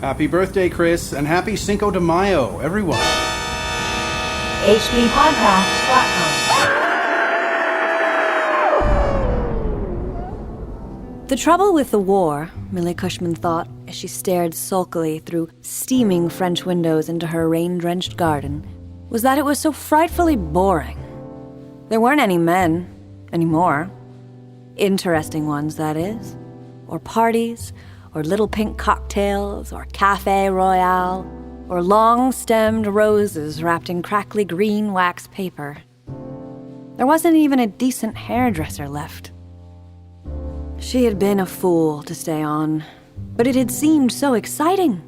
Happy birthday, Chris, and happy Cinco de Mayo, everyone. HBpodcast.com. The trouble with the war, Millie Cushman thought as she stared sulkily through steaming French windows into her rain-drenched garden, was that it was so frightfully boring. There weren't any men anymore. Interesting ones, that is. Or parties, or little pink cocktails, or cafe royale, or long-stemmed roses wrapped in crackly green wax paper. There wasn't even a decent hairdresser left. She had been a fool to stay on, but it had seemed so exciting.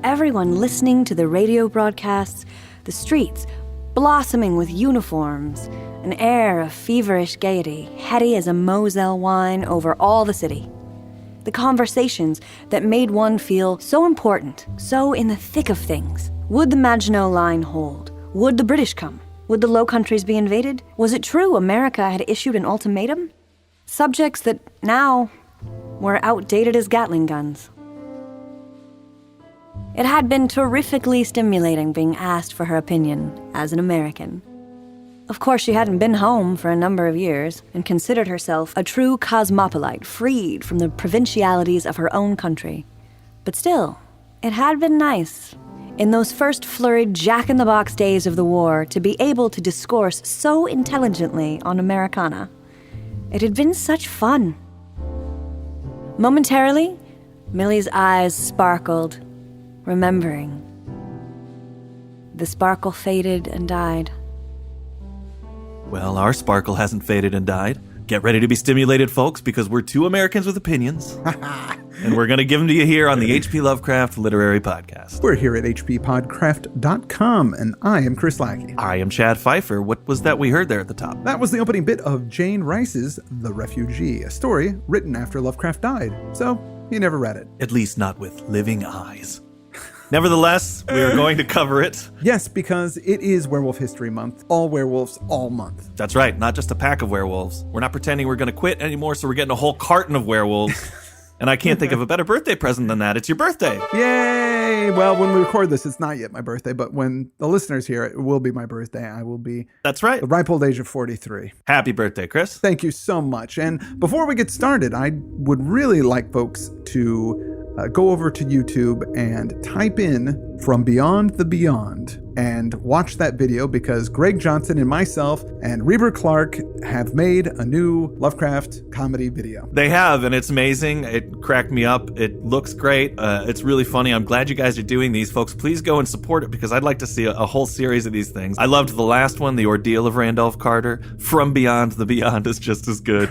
Everyone listening to the radio broadcasts, the streets blossoming with uniforms, an air of feverish gaiety, heady as a Moselle wine over all the city. The conversations that made one feel so important, so in the thick of things. Would the Maginot Line hold? Would the British come? Would the Low Countries be invaded? Was it true America had issued an ultimatum? Subjects that now were outdated as Gatling guns. It had been terrifically stimulating being asked for her opinion as an American. Of course, she hadn't been home for a number of years and considered herself a true cosmopolite, freed from the provincialities of her own country. But still, it had been nice, in those first flurried jack-in-the-box days of the war, to be able to discourse so intelligently on Americana. It had been such fun. Momentarily, Millie's eyes sparkled, remembering. The sparkle faded and died. Well, our sparkle hasn't faded and died. Get ready to be stimulated, folks, because we're two Americans with opinions. And we're going to give them to you here on the H.P. Lovecraft Literary Podcast. We're here at HPPodcraft.com, and I am Chris Lackey. I am Chad Pfeiffer. What was that we heard there at the top? That was the opening bit of Jane Rice's The Refugee, a story written after Lovecraft died. So, he never read it. At least not with living eyes. Nevertheless, we are going to cover it. Yes, because it is Werewolf History Month. All werewolves, all month. That's right, not just a pack of werewolves. We're not pretending we're going to quit anymore, so we're getting a whole carton of werewolves. And I can't think of a better birthday present than that. It's your birthday. Yay! Well, when we record this, it's not yet my birthday, but when the listeners hear it, it will be my birthday. I will be That's right. The ripe old age of 43. Happy birthday, Chris. Thank you so much. And before we get started, I would really like folks to go over to YouTube and type in From Beyond the Beyond and watch that video, because Greg Johnson and myself and Reber Clark have made a new Lovecraft comedy video. They have, and it's amazing. It cracked me up. It looks great. It's really funny. I'm glad you guys are doing these, folks. Please go and support it, because I'd like to see a whole series of these things. I loved the last one, The Ordeal of Randolph Carter. From Beyond the Beyond is just as good.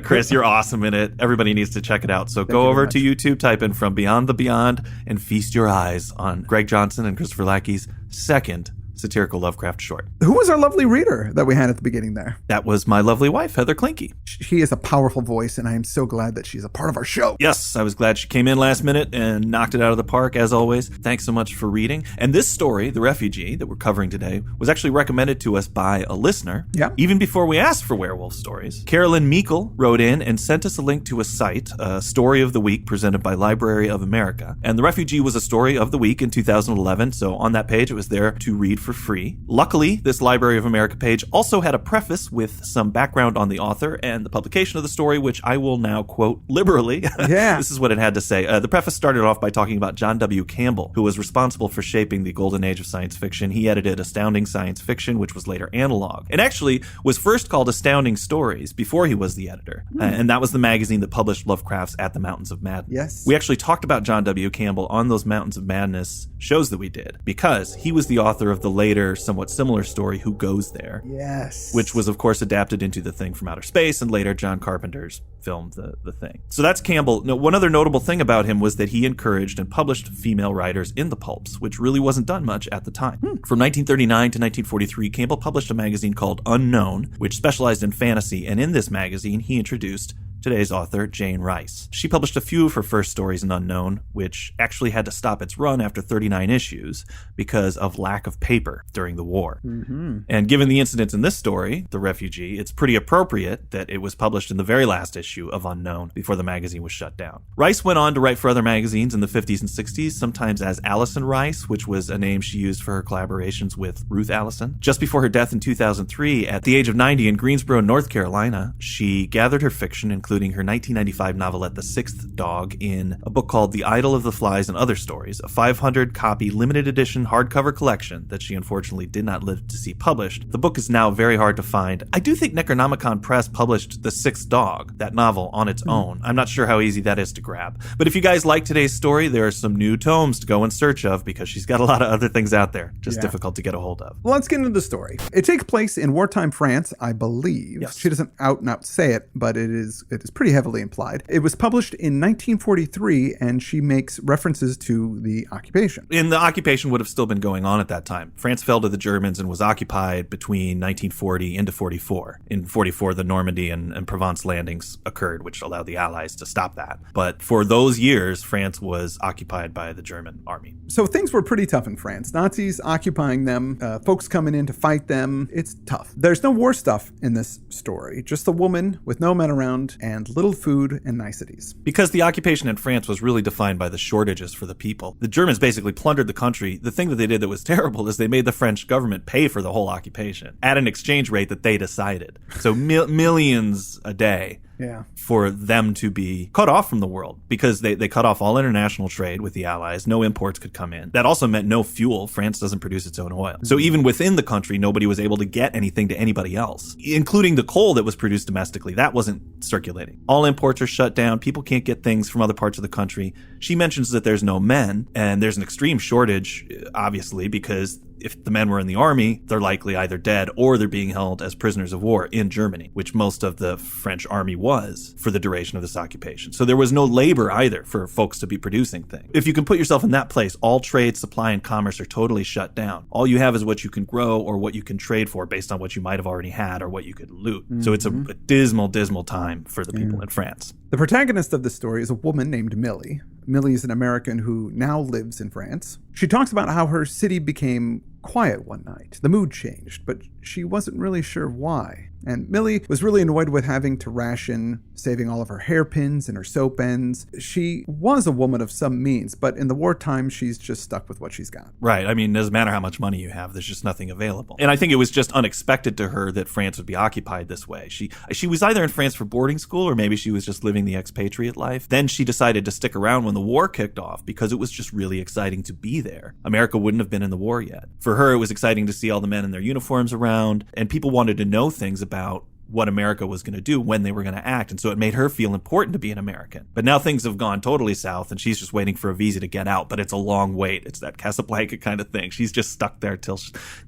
Chris, you're awesome in it. Everybody needs to check it out. So go over to YouTube, type in From Beyond the Beyond, and feast your eyes on Greg Johnson and Christopher Lackey's second satirical Lovecraft short. Who was our lovely reader that we had at the beginning there? That was my lovely wife, Heather Klinke. She is a powerful voice, and I am so glad that she's a part of our show. Yes, I was glad she came in last minute and knocked it out of the park, as always. Thanks so much for reading. And this story, The Refugee, that we're covering today, was actually recommended to us by a listener. Yeah. Even before we asked for werewolf stories. Carolyn Meikle wrote in and sent us a link to a site, a story of the week presented by Library of America. And The Refugee was a story of the week in 2011, so on that page it was there to read for free. Luckily, this Library of America page also had a preface with some background on the author and the publication of the story, which I will now quote liberally. Yeah. This is what it had to say. The preface started off by talking about John W. Campbell, who was responsible for shaping the golden age of science fiction. He edited Astounding Science Fiction, which was later Analog. It actually was first called Astounding Stories before he was the editor. And that was the magazine that published Lovecraft's At the Mountains of Madness. Yes. We actually talked about John W. Campbell on those Mountains of Madness shows that we did, because he was the author of the later, somewhat similar story, Who Goes There? Yes. Which was, of course, adapted into The Thing from Outer Space, and later John Carpenter's filmed The Thing. So that's Campbell. Now, one other notable thing about him was that he encouraged and published female writers in the pulps, which really wasn't done much at the time. From 1939 to 1943, Campbell published a magazine called Unknown, which specialized in fantasy, and in this magazine, he introduced today's author, Jane Rice. She published a few of her first stories in Unknown, which actually had to stop its run after 39 issues because of lack of paper during the war. And given the incidents in this story, The Refugee, it's pretty appropriate that it was published in the very last issue of Unknown before the magazine was shut down. Rice went on to write for other magazines in the 50s and 60s, sometimes as Allison Rice, which was a name she used for her collaborations with Ruth Allison. Just before her death in 2003, at the age of 90 in Greensboro, North Carolina, she gathered her fiction, including her 1995 novelette The Sixth Dog, in a book called The Idol of the Flies and Other Stories, a 500-copy limited edition hardcover collection that she unfortunately did not live to see published. The book is now very hard to find. I do think Necronomicon Press published The Sixth Dog, that novel, on its own. I'm not sure how easy that is to grab. But if you guys like today's story, there are some new tomes to go in search of because she's got a lot of other things out there, just difficult to get a hold of. Well, let's get into the story. It takes place in wartime France, I believe. Yes. She doesn't out and out say it, but it is pretty heavily implied. It was published in 1943, and she makes references to the occupation. And the occupation would have still been going on at that time. France fell to the Germans and was occupied between 1940 into 44. In 44, the Normandy and Provence landings occurred, which allowed the Allies to stop that. But for those years, France was occupied by the German army. So things were pretty tough in France. Nazis occupying them, folks coming in to fight them. It's tough. There's no war stuff in this story, just a woman with no men around and little food and niceties. Because the occupation in France was really defined by the shortages for the people. The Germans basically plundered the country. The thing that they did that was terrible is they made the French government pay for the whole occupation at an exchange rate that they decided. So millions a day. Yeah. For them to be cut off from the world because they cut off all international trade with the Allies. No imports could come in. That also meant no fuel. France doesn't produce its own oil. So even within the country, nobody was able to get anything to anybody else, including the coal that was produced domestically. That wasn't circulating. All imports are shut down. People can't get things from other parts of the country. She mentions that there's no men, and there's an extreme shortage, obviously, because if the men were in the army, they're likely either dead or they're being held as prisoners of war in Germany, which most of the French army was for the duration of this occupation. So there was no labor either for folks to be producing things. If you can put yourself in that place, all trade, supply, and commerce are totally shut down. All you have is what you can grow or what you can trade for based on what you might have already had or what you could loot. So it's a dismal, dismal time for the people in France. The protagonist of this story is a woman named Millie. Millie is an American who now lives in France. She talks about how her city became quiet one night. The mood changed, but she wasn't really sure why. And Millie was really annoyed with having to ration, saving all of her hairpins and her soap ends. She was a woman of some means, but in the wartime, she's just stuck with what she's got. Right. I mean, it doesn't matter how much money you have. There's just nothing available. And I think it was just unexpected to her that France would be occupied this way. She was either in France for boarding school or maybe she was just living the expatriate life. Then she decided to stick around when the war kicked off because it was just really exciting to be there. America wouldn't have been in the war yet. For her, it was exciting to see all the men in their uniforms around, and people wanted to know things about what America was going to do when they were going to act. And so it made her feel important to be an American. But now things have gone totally south and she's just waiting for a visa to get out. But it's a long wait. It's that Casablanca kind of thing. She's just stuck there till,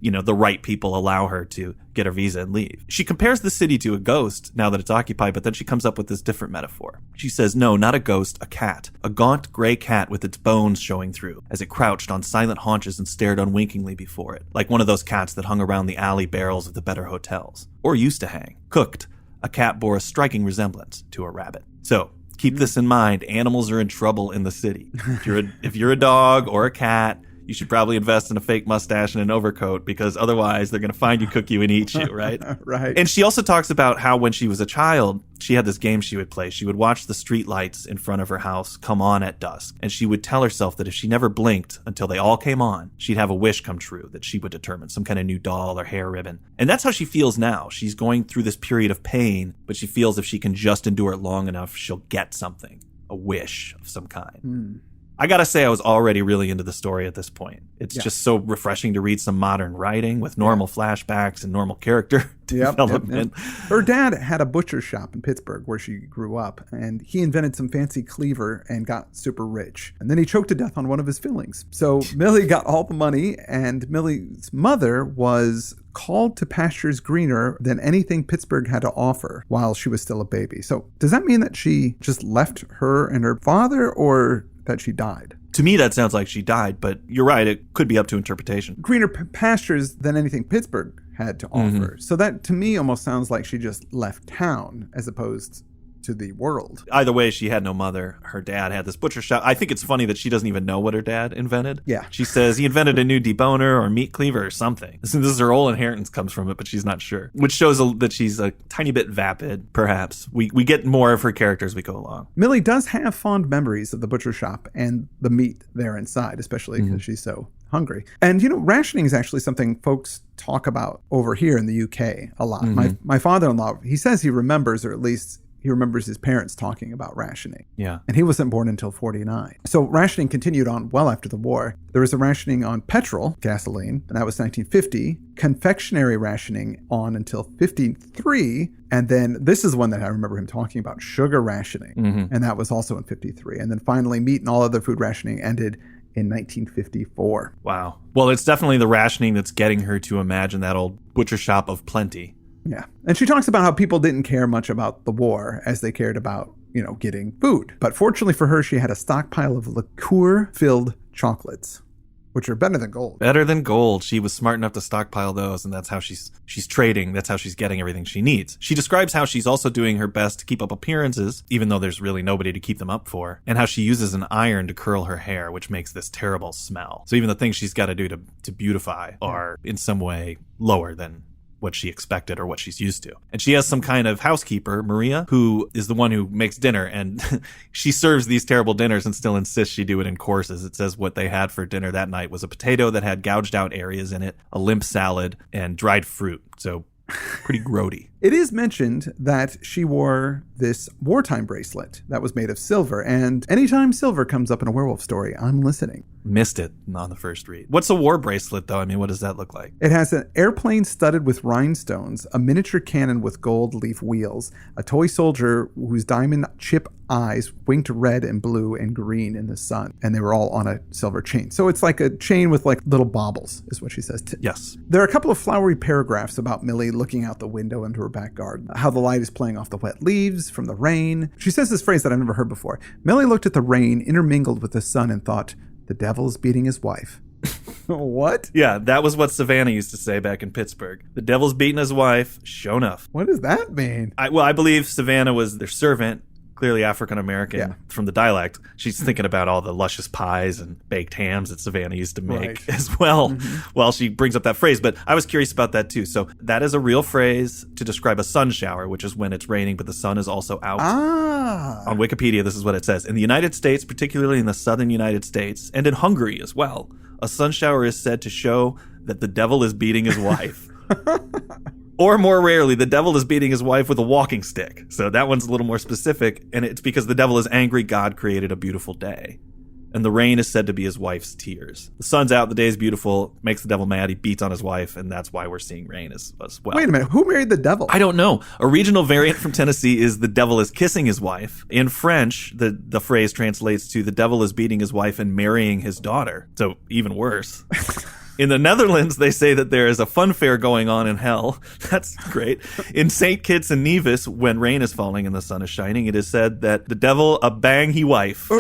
the right people allow her to get her visa and leave. She compares the city to a ghost now that it's occupied, but then she comes up with this different metaphor. She says, no, not a ghost, a cat. A gaunt gray cat with its bones showing through as it crouched on silent haunches and stared unwinkingly before it, like one of those cats that hung around the alley barrels of the better hotels, or used to hang. Cooked, a cat bore a striking resemblance to a rabbit. So, keep this in mind. Animals are in trouble in the city. If you're a dog or a cat, you should probably invest in a fake mustache and an overcoat because otherwise they're going to find you, cook you, and eat you, right? Right. And she also talks about how when she was a child, she had this game she would play. She would watch the street lights in front of her house come on at dusk, and she would tell herself that if she never blinked until they all came on, she'd have a wish come true that she would determine, some kind of new doll or hair ribbon. And that's how she feels now. She's going through this period of pain, but she feels if she can just endure it long enough, she'll get something, a wish of some kind. I gotta say, I was already really into the story at this point. It's just so refreshing to read some modern writing with normal flashbacks and normal character development. Yep. Her dad had a butcher shop in Pittsburgh where she grew up, and he invented some fancy cleaver and got super rich. And then he choked to death on one of his fillings. So Millie got all the money, and Millie's mother was called to pastures greener than anything Pittsburgh had to offer while she was still a baby. So does that mean that she just left her and her father, or that she died? To me, that sounds like she died, but you're right. It could be up to interpretation. Greener pastures than anything Pittsburgh had to offer. So that, to me, almost sounds like she just left town as opposed to the world. Either way, she had no mother. Her dad had this butcher shop. I think it's funny that she doesn't even know what her dad invented. Yeah. She says he invented a new deboner or meat cleaver or something. This is her whole inheritance comes from it, but she's not sure. Which shows that she's a tiny bit vapid, perhaps. We get more of her character as we go along. Millie does have fond memories of the butcher shop and the meat there inside, especially because she's so hungry. And, rationing is actually something folks talk about over here in the UK a lot. My father-in-law, he says he remembers, or at least he remembers his parents talking about rationing. Yeah. And he wasn't born until 49. So rationing continued on well after the war. There was a rationing on petrol, gasoline, and that was 1950. Confectionery rationing on until 53. And then this is one that I remember him talking about, sugar rationing. And that was also in 53. And then finally, meat and all other food rationing ended in 1954. Wow. Well, it's definitely the rationing that's getting her to imagine that old butcher shop of plenty. Yeah. And she talks about how people didn't care much about the war as they cared about, getting food. But fortunately for her, she had a stockpile of liqueur-filled chocolates, which are better than gold. Better than gold. She was smart enough to stockpile those, and that's how she's trading. That's how she's getting everything she needs. She describes how she's also doing her best to keep up appearances, even though there's really nobody to keep them up for, and how she uses an iron to curl her hair, which makes this terrible smell. So even the things she's got to do to beautify are in some way lower than what she expected or what she's used to. And she has some kind of housekeeper, Maria, who is the one who makes dinner, and she serves these terrible dinners and still insists she do it in courses. It says what they had for dinner that night was a potato that had gouged out areas in it, a limp salad, and dried fruit. So pretty grody. It is mentioned that she wore this wartime bracelet that was made of silver, and anytime silver comes up in a werewolf story, I'm listening. Missed it on the first read. What's a war bracelet, though? I mean, what does that look like? It has an airplane studded with rhinestones, a miniature cannon with gold leaf wheels, a toy soldier whose diamond chip eyes winked red and blue and green in the sun, and they were all on a silver chain. So it's like a chain with like little baubles, is what she says. Yes. There are a couple of flowery paragraphs about Millie looking out the window into her back garden, how the light is playing off the wet leaves from the rain. She says this phrase that I've never heard before. Millie looked at the rain intermingled with the sun and thought, the devil's beating his wife. What? Yeah, that was what Savannah used to say back in Pittsburgh. The devil's beating his wife, sure enough. What does that mean? I believe Savannah was their servant, clearly African-American from the dialect. She's thinking about all the luscious pies and baked hams that Savannah used to make as well while she brings up that phrase. But I was curious about that too. So that is a real phrase to describe a sun shower, which is when it's raining, but the sun is also out. On Wikipedia, this is what it says. In the United States, particularly in the southern United States, and in Hungary as well, a sun shower is said to show that the devil is beating his wife. Or more rarely, the devil is beating his wife with a walking stick. So that one's a little more specific, and it's because the devil is angry God created a beautiful day. And the rain is said to be his wife's tears. The sun's out, the day is beautiful, makes the devil mad, he beats on his wife, and that's why we're seeing rain as well. Wait a minute, who married the devil? I don't know. A regional variant from Tennessee is the devil is kissing his wife. In French, the phrase translates to the devil is beating his wife and marrying his daughter. So even worse. In the Netherlands, they say that there is a fun fair going on in hell. That's great. In St. Kitts and Nevis, when rain is falling and the sun is shining, it is said that the devil a bang he wife.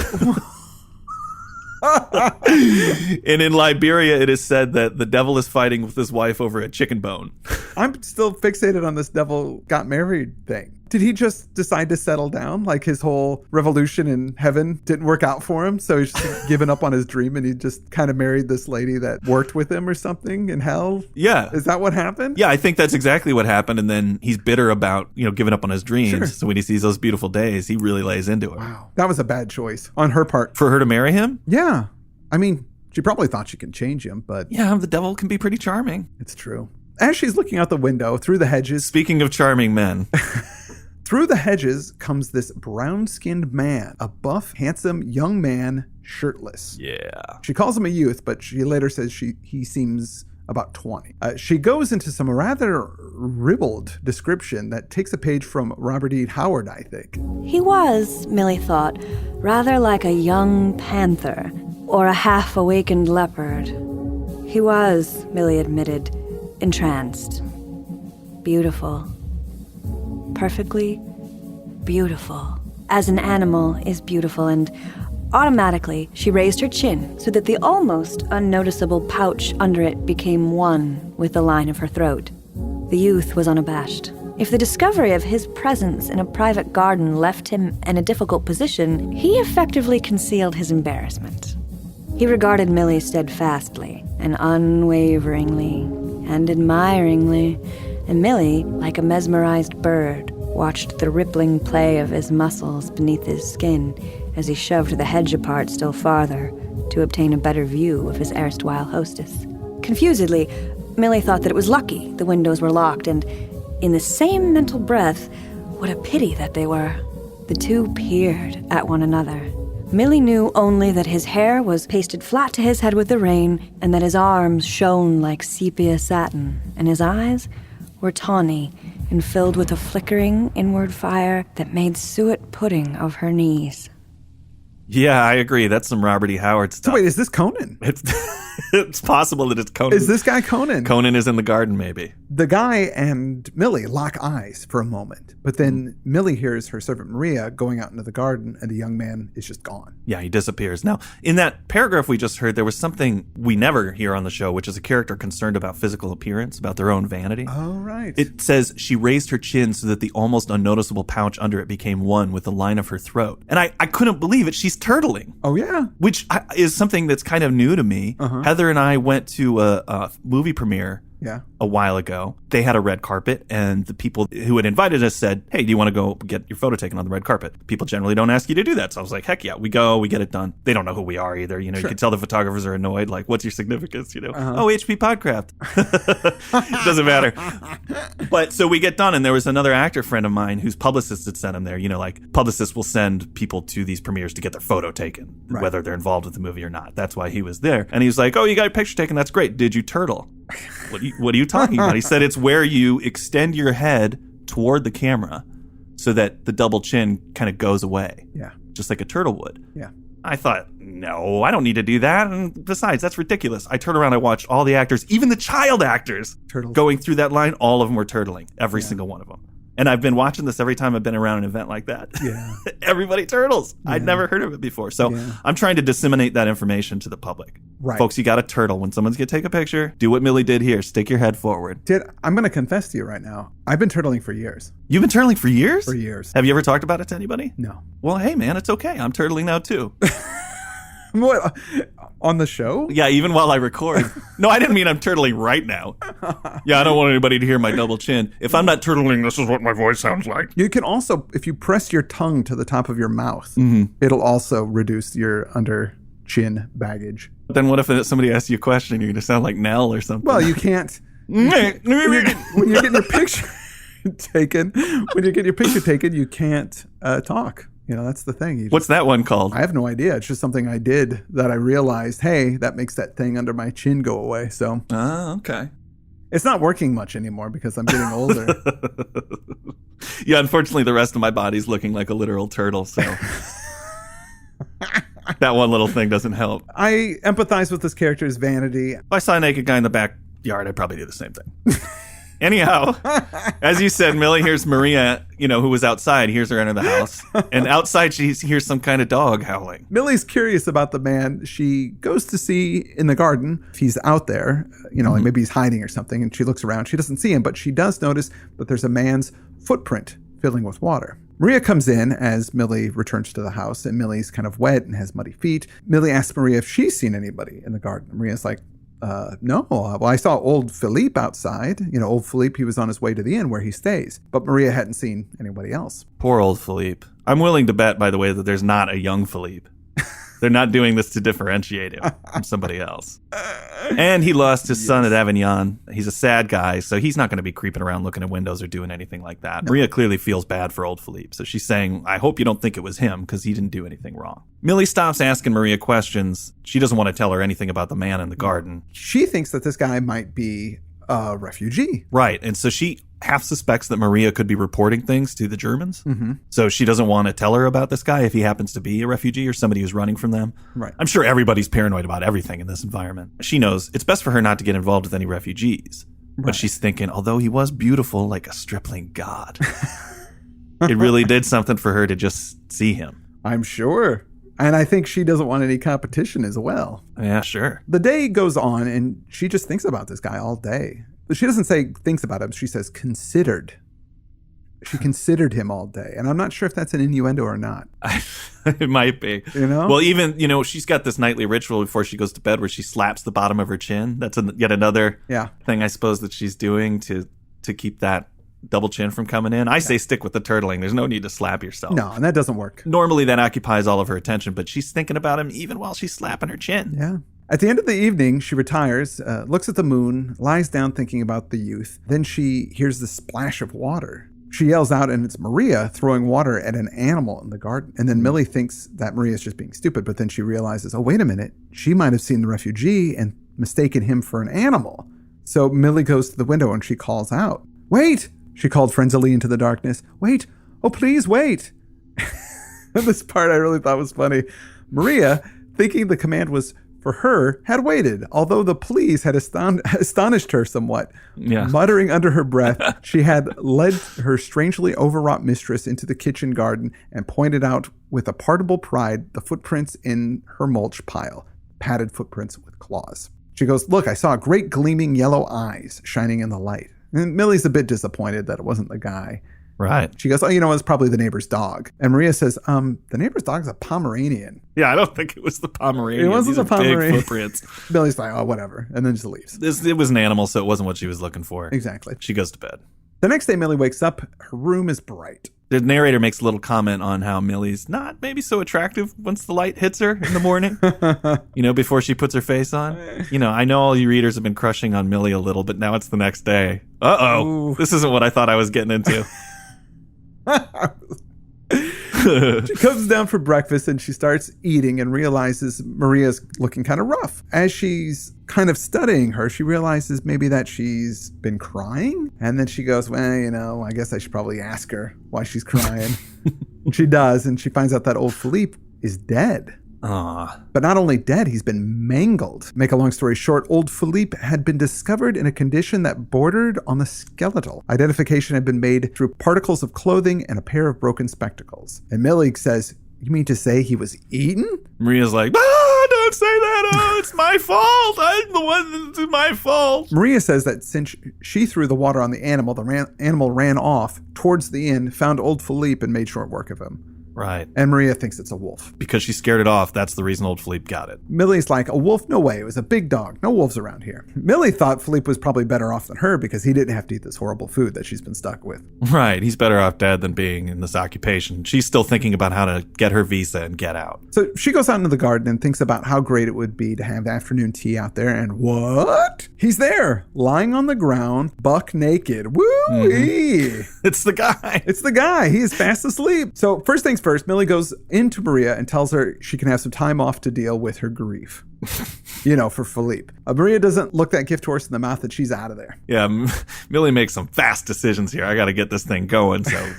And in Liberia, it is said that the devil is fighting with his wife over a chicken bone. I'm still fixated on this devil got married thing. Did he just decide to settle down? Like his whole revolution in heaven didn't work out for him, so he's just given up on his dream and he just kind of married this lady that worked with him or something in hell? Yeah. Is that what happened? Yeah, I think that's exactly what happened. And then he's bitter about, giving up on his dreams. Sure. So when he sees those beautiful days, he really lays into it. Wow. That was a bad choice on her part. For her to marry him? Yeah. I mean, she probably thought she could change him, but... Yeah, the devil can be pretty charming. It's true. As she's looking out the window through the hedges... Speaking of charming men... Through the hedges comes this brown-skinned man, a buff, handsome young man, shirtless. Yeah. She calls him a youth, but she later says he seems about 20. She goes into some rather ribald description that takes a page from Robert E. Howard, I think. He was, Millie thought, rather like a young panther or a half-awakened leopard. He was, Millie admitted, entranced. Beautiful. Perfectly beautiful. As an animal is beautiful, and automatically she raised her chin so that the almost unnoticeable pouch under it became one with the line of her throat. The youth was unabashed. If the discovery of his presence in a private garden left him in a difficult position, he effectively concealed his embarrassment. He regarded Millie steadfastly and unwaveringly and admiringly, and Millie, like a mesmerized bird, watched the rippling play of his muscles beneath his skin as he shoved the hedge apart still farther to obtain a better view of his erstwhile hostess. Confusedly, Millie thought that it was lucky the windows were locked, and in the same mental breath, what a pity that they were. The two peered at one another. Millie knew only that his hair was pasted flat to his head with the rain, and that his arms shone like sepia satin, and his eyes were tawny and filled with a flickering inward fire that made suet pudding of her knees. Yeah, I agree. That's some Robert E. Howard stuff. So wait, is this Conan? It's possible that it's Conan. Is this guy Conan? Conan is in the garden, maybe. The guy and Millie lock eyes for a moment, but then Millie hears her servant Maria going out into the garden, and the young man is just gone. Yeah, he disappears. Now, in that paragraph we just heard, there was something we never hear on the show, which is a character concerned about physical appearance, about their own vanity. Oh, right. It says she raised her chin so that the almost unnoticeable pouch under it became one with the line of her throat. And I couldn't believe it. She's turtling. Oh, yeah. Which is something that's kind of new to me. Uh-huh. Heather and I went to a movie premiere a while ago. They had a red carpet, and the people who had invited us said, hey, do you want to go get your photo taken on the red carpet? People generally don't ask you to do that. So I was like, heck yeah, we go, we get it done. They don't know who we are either. You know, Sure. You can tell the photographers are annoyed. Like, what's your significance? You know, Uh-huh. Oh, HP Podcraft. It doesn't matter. But so we get done, and there was another actor friend of mine whose publicist had sent him there. You know, like publicists will send people to these premieres to get their photo taken, Right. whether they're involved with the movie or not. That's why he was there. And he was like, oh, you got your picture taken. That's great. Did you turtle? What are you talking about? He said it's where you extend your head toward the camera so that the double chin kind of goes away. Yeah. Just like a turtle would. Yeah. I thought, no, I don't need to do that. And besides, that's ridiculous. I turned around, I watched all the actors, even the child actors, Turtles. going through that line. All of them were turtling, every single one of them. And I've been watching this every time I've been around an event like that. Yeah. Everybody turtles. I'd never heard of it before. So I'm trying to disseminate that information to the public. Right. Folks, you got to turtle. When someone's going to take a picture, do what Millie did here. Stick your head forward. I'm going to confess to you right now. I've been turtling for years. You've been turtling for years? For years. Have you ever talked about it to anybody? No. Well, hey, man, it's okay. I'm turtling now, too. What? On the show? Yeah, even while I record. No, I didn't mean I'm turtling right now. Yeah, I don't want anybody to hear my double chin. If I'm not turtling, this is what my voice sounds like. You can also, if you press your tongue to the top of your mouth, it'll also reduce your under chin baggage. But then what if somebody asks you a question, you're going to sound like Nell or something? Well, you can't. When you're getting your picture taken, you can't talk. You know, that's the thing. What's that one called? I have no idea. It's just something I did that I realized, hey, that makes that thing under my chin go away. So, okay. It's not working much anymore because I'm getting older. Yeah, unfortunately, the rest of my body's looking like a literal turtle, so that one little thing doesn't help. I empathize with this character's vanity. If I saw a naked guy in the backyard, I'd probably do the same thing. Anyhow, as you said, Millie hears Maria, who was outside, hears her enter the house. And outside, she hears some kind of dog howling. Millie's curious about the man. She goes to see in the garden if he's out there, like maybe he's hiding or something. And she looks around. She doesn't see him, but she does notice that there's a man's footprint filling with water. Maria comes in as Millie returns to the house, and Millie's kind of wet and has muddy feet. Millie asks Maria if she's seen anybody in the garden. Maria's like, no. Well, I saw old Philippe outside. Old Philippe, he was on his way to the inn where he stays. But Maria hadn't seen anybody else. Poor old Philippe. I'm willing to bet, by the way, that there's not a young Philippe. They're not doing this to differentiate him from somebody else. And he lost his son at Avignon. He's a sad guy, so he's not going to be creeping around looking at windows or doing anything like that. No. Maria clearly feels bad for old Philippe, so she's saying, I hope you don't think it was him, because he didn't do anything wrong. Millie stops asking Maria questions. She doesn't want to tell her anything about the man in the garden. She thinks that this guy might be a refugee. Right, and so she half suspects that Maria could be reporting things to the Germans. Mm-hmm. So she doesn't want to tell her about this guy if he happens to be a refugee or somebody who's running from them. Right. I'm sure everybody's paranoid about everything in this environment. She knows it's best for her not to get involved with any refugees. Right. But she's thinking, although he was beautiful like a stripling god, it really did something for her to just see him. I'm sure. And I think she doesn't want any competition as well. Yeah, sure. The day goes on, and she just thinks about this guy all day. But she doesn't say thinks about him. She says considered she considered him all day. And I'm not sure if that's an innuendo or not. It might be. You know? Well, even, she's got this nightly ritual before she goes to bed where she slaps the bottom of her chin. That's yet another thing, I suppose, that she's doing to keep that double chin from coming in. I say stick with the turtling. There's no need to slap yourself. No, and that doesn't work. Normally that occupies all of her attention, but she's thinking about him even while she's slapping her chin. Yeah. At the end of the evening, she retires, looks at the moon, lies down thinking about the youth. Then she hears the splash of water. She yells out, and it's Maria throwing water at an animal in the garden. And then Millie thinks that Maria's just being stupid, but then she realizes, oh, wait a minute. She might have seen the refugee and mistaken him for an animal. So Millie goes to the window and she calls out, wait! She called frenziedly into the darkness. Wait! Oh, please wait! This part I really thought was funny. Maria, thinking the command was for her, had waited, although the please had astonished her somewhat. Yeah. Muttering under her breath, she had led her strangely overwrought mistress into the kitchen garden and pointed out with a pardonable pride the footprints in her mulch pile, padded footprints with claws. She goes, look, I saw great gleaming yellow eyes shining in the light. And Millie's a bit disappointed that it wasn't the guy. Right. She goes, oh, it's probably the neighbor's dog. And Maria says, the neighbor's dog's a Pomeranian. Yeah, I don't think it was the Pomeranian. It wasn't the Pomeranian. Big footprints. Millie's like, oh, whatever. And then just leaves. It was an animal, so it wasn't what she was looking for. Exactly. She goes to bed. The next day, Millie wakes up. Her room is bright. The narrator makes a little comment on how Millie's not maybe so attractive once the light hits her in the morning, before she puts her face on. I know all you readers have been crushing on Millie a little, but now it's the next day. Uh-oh. Ooh. This isn't what I thought I was getting into. She comes down for breakfast and she starts eating and realizes Maria's looking kind of rough. As she's kind of studying her, she realizes maybe that she's been crying. And then she goes, well, I guess I should probably ask her why she's crying. She does, and she finds out that old Philippe is dead. But not only dead, he's been mangled. Make a long story short, old Philippe had been discovered in a condition that bordered on the skeletal. Identification had been made through particles of clothing and a pair of broken spectacles. And Millie says, you mean to say he was eaten? Maria's like, don't say that. Oh, it's my fault. I'm the one that's my fault. Maria says that since she threw the water on the animal animal ran off towards the inn, found old Philippe, and made short work of him. Right. And Maria thinks it's a wolf. Because she scared it off. That's the reason old Philippe got it. Millie's like, a wolf? No way. It was a big dog. No wolves around here. Millie thought Philippe was probably better off than her because he didn't have to eat this horrible food that she's been stuck with. Right. He's better off dead than being in this occupation. She's still thinking about how to get her visa and get out. So she goes out into the garden and thinks about how great it would be to have afternoon tea out there. And what? He's there, lying on the ground, buck naked. Woo-wee! Mm-hmm. It's the guy. It's the guy. He is fast asleep. So first things first, Millie goes into Maria and tells her she can have some time off to deal with her grief. For Philippe. Maria doesn't look that gift horse in the mouth and she's out of there. Yeah, Millie makes some fast decisions here. I got to get this thing going, so I'm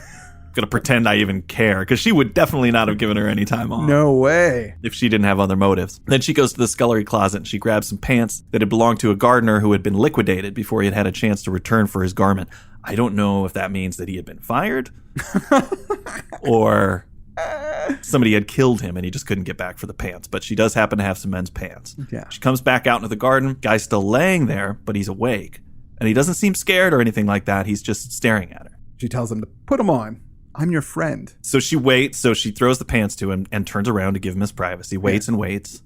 going to pretend I even care, because she would definitely not have given her any time off. No way. If she didn't have other motives. Then she goes to the scullery closet and she grabs some pants that had belonged to a gardener who had been liquidated before he had had a chance to return for his garment. I don't know if that means that he had been fired or somebody had killed him and he just couldn't get back for the pants. But she does happen to have some men's pants. Yeah. She comes back out into the garden. Guy's still laying there, but he's awake. And he doesn't seem scared or anything like that. He's just staring at her. She tells him to put them on. I'm your friend. So she waits. So she throws the pants to him and turns around to give him his privacy. Waits and waits.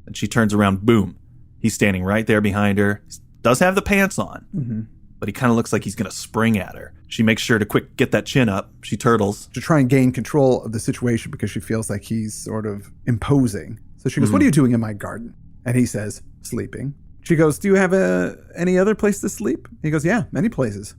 And she turns around. Boom. He's standing right there behind her. He does have the pants on. Mm-hmm. But he kind of looks like he's going to spring at her. She makes sure to quick get that chin up. She turtles. To try and gain control of the situation because she feels like he's sort of imposing. So she goes, What are you doing in my garden? And he says, sleeping. She goes, do you have any other place to sleep? He goes, yeah, many places.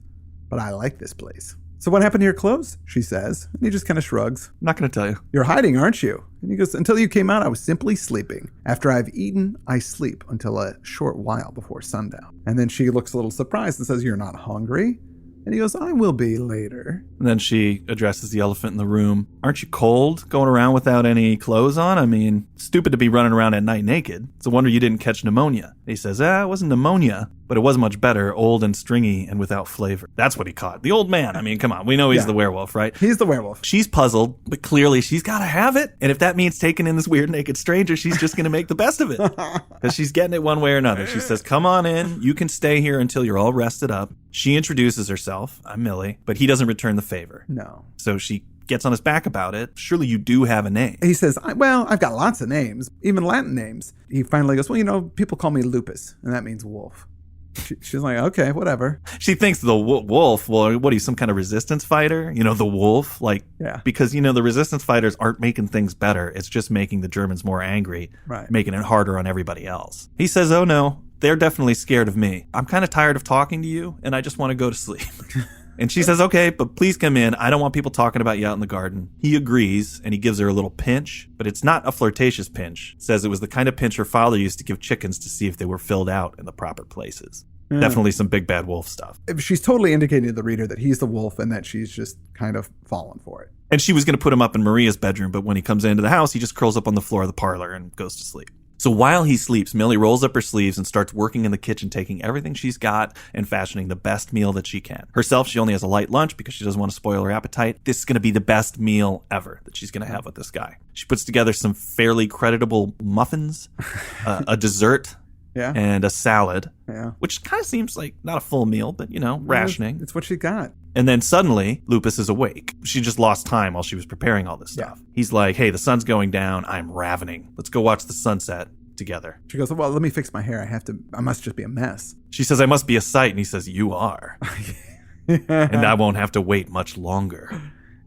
But I like this place. So what happened to your clothes? She says. And he just kind of shrugs. I'm not going to tell you. You're hiding, aren't you? And he goes, until you came out, I was simply sleeping. After I've eaten, I sleep until a short while before sundown. And then she looks a little surprised and says, you're not hungry? And he goes, I will be later. And then she addresses the elephant in the room. Aren't you cold going around without any clothes on? I mean, stupid to be running around at night naked. It's a wonder you didn't catch pneumonia. He says, it wasn't pneumonia, but it was much better, old and stringy and without flavor. That's what he caught. The old man. I mean, come on. We know he's the werewolf, right? He's the werewolf. She's puzzled, but clearly she's got to have it. And if that means taking in this weird naked stranger, she's just going to make the best of it. Because she's getting it one way or another. She says, come on in. You can stay here until you're all rested up. She introduces herself. I'm Millie. But he doesn't return the favor. No. So she gets on his back about it. Surely you do have a name. He says, well, I've got lots of names, even Latin names. He finally goes, well, people call me Lupus, and that means wolf. She's like, okay, whatever. She thinks the wolf, well, what are you, some kind of resistance fighter? The wolf? Like, yeah. Because, the resistance fighters aren't making things better. It's just making the Germans more angry, right, making it harder on everybody else. He says, oh, no, they're definitely scared of me. I'm kind of tired of talking to you, and I just want to go to sleep. And she says, okay, but please come in. I don't want people talking about you out in the garden. He agrees, and he gives her a little pinch, but it's not a flirtatious pinch. Says it was the kind of pinch her father used to give chickens to see if they were filled out in the proper places. Yeah. Definitely some big bad wolf stuff. She's totally indicating to the reader that he's the wolf and that she's just kind of fallen for it. And she was going to put him up in Maria's bedroom, but when he comes into the house, he just curls up on the floor of the parlor and goes to sleep. So while he sleeps, Millie rolls up her sleeves and starts working in the kitchen, taking everything she's got and fashioning the best meal that she can. Herself, she only has a light lunch because she doesn't want to spoil her appetite. This is going to be the best meal ever that she's going to have with this guy. She puts together some fairly creditable muffins, a dessert, yeah, and a salad, yeah, which kind of seems like not a full meal, but, rationing. It's what she got. And then suddenly, Lupus is awake. She just lost time while she was preparing all this stuff. Yeah. He's like, hey, the sun's going down. I'm ravening. Let's go watch the sunset together. She goes, well, let me fix my hair. I must just be a mess. She says, I must be a sight. And he says, you are. And I won't have to wait much longer.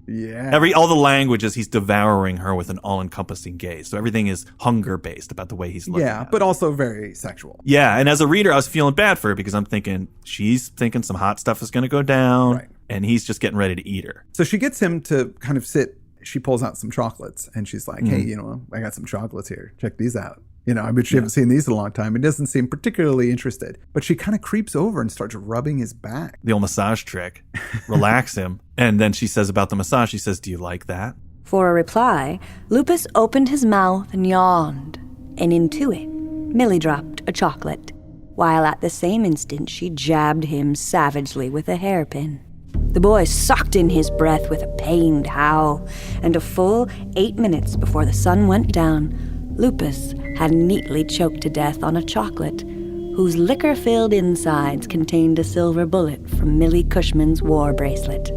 Yeah. All the languages, he's devouring her with an all-encompassing gaze. So everything is hunger-based about the way he's looking at but her. also very sexual. Yeah, and as a reader, I was feeling bad for her because I'm thinking, she's thinking some hot stuff is going to go down, right, and he's just getting ready to eat her. So she gets him to kind of sit. She pulls out some chocolates, and she's like, hey, I got some chocolates here. Check these out. I bet you haven't seen these in a long time. He doesn't seem particularly interested. But she kind of creeps over and starts rubbing his back. The old massage trick. Relax him. And then she says about the massage, she says, do you like that? For a reply, Lupus opened his mouth and yawned, and into it, Millie dropped a chocolate, while at the same instant she jabbed him savagely with a hairpin. The boy sucked in his breath with a pained howl, and a full 8 minutes before the sun went down, Lupus had neatly choked to death on a chocolate whose liquor-filled insides contained a silver bullet from Millie Cushman's war bracelet.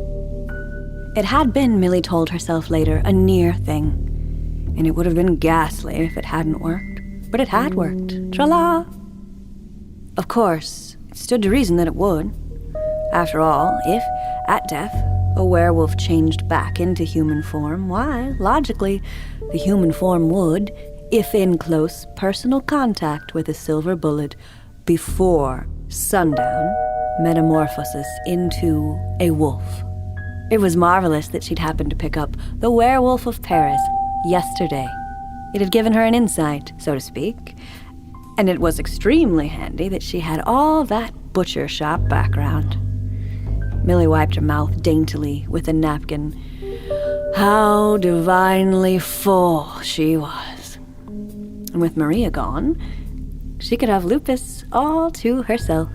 It had been, Millie told herself later, a near thing, and it would have been ghastly if it hadn't worked. But it had worked. Tra-la! Of course, it stood to reason that it would. After all, if, at death, a werewolf changed back into human form, why, logically, the human form would, if in close personal contact with a silver bullet before sundown, metamorphosis into a wolf. It was marvelous that she'd happened to pick up The Werewolf of Paris yesterday. It had given her an insight, so to speak, and it was extremely handy that she had all that butcher shop background. Millie wiped her mouth daintily with a napkin. How divinely full she was. And with Maria gone, she could have Lupus all to herself,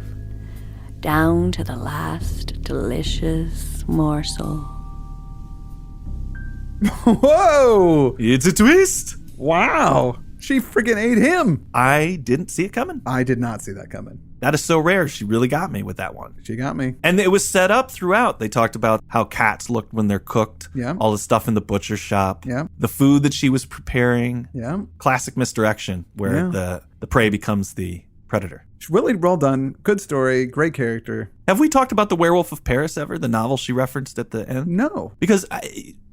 down to the last delicious morsel. Whoa! It's a twist! Wow! She freaking ate him! I didn't see it coming. I did not see that coming. That is so rare. She really got me with that one. She got me. And it was set up throughout. They talked about how cats looked when they're cooked. Yeah. All the stuff in the butcher shop. Yeah. The food that she was preparing. Yeah. Classic misdirection where the prey becomes the predator. Really well done. Good story. Great character. Have we talked about The Werewolf of Paris ever? The novel she referenced at the end? No. Because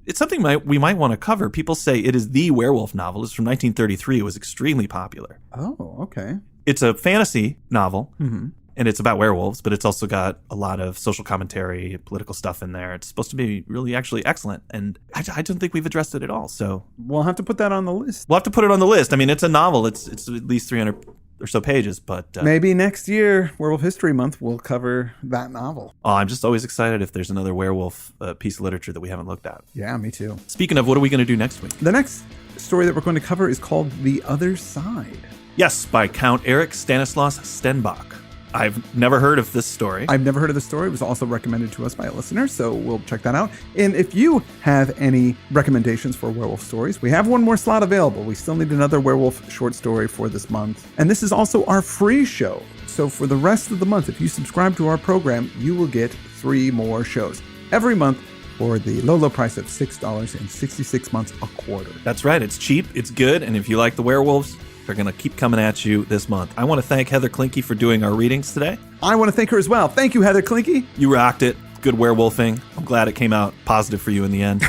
it's something we might want to cover. People say it is the werewolf novel. It's from 1933. It was extremely popular. Oh, okay. It's a fantasy novel, mm-hmm. and it's about werewolves, but it's also got a lot of social commentary, political stuff in there. It's supposed to be really actually excellent, and I don't think we've addressed it at all. So we'll have to put that on the list. We'll have to put it on the list. I mean, it's a novel. It's at least 300 or so pages, but maybe next year, Werewolf History Month, we'll cover that novel. Oh, I'm just always excited if there's another werewolf piece of literature that we haven't looked at. Yeah, me too. Speaking of, what are we going to do next week? The next story that we're going to cover is called The Other Side. Yes, by Count Erich Stanislaus Stenbach. I've never heard of this story. I've never heard of the story. It was also recommended to us by a listener, so we'll check that out. And if you have any recommendations for werewolf stories, we have one more slot available. We still need another werewolf short story for this month. And this is also our free show. So for the rest of the month, if you subscribe to our program, you will get 3 more shows. Every month, for the low, low price of $6.66 a quarter. That's right. It's cheap, it's good, and if you like the werewolves, they're going to keep coming at you this month. I want to thank Heather Klinke for doing our readings today. I want to thank her as well. Thank you, Heather Klinke. You rocked it. Good werewolfing. I'm glad it came out positive for you in the end.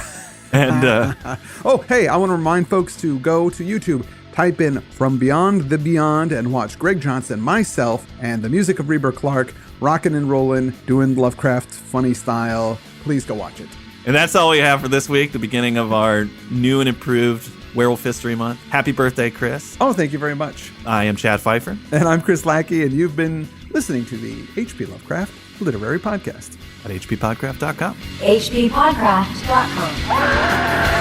And oh, hey, I want to remind folks to go to YouTube, type in From Beyond the Beyond, and watch Greg Johnson, myself, and the music of Reber Clark, rockin' and rollin', doing Lovecraft funny style. Please go watch it. And that's all we have for this week, the beginning of our new and improved Werewolf History Month. Happy birthday, Chris. Oh, thank you very much. I am Chad Pfeiffer. And I'm Chris Lackey, and you've been listening to the H.P. Lovecraft Literary Podcast At hppodcraft.com. hppodcraft.com.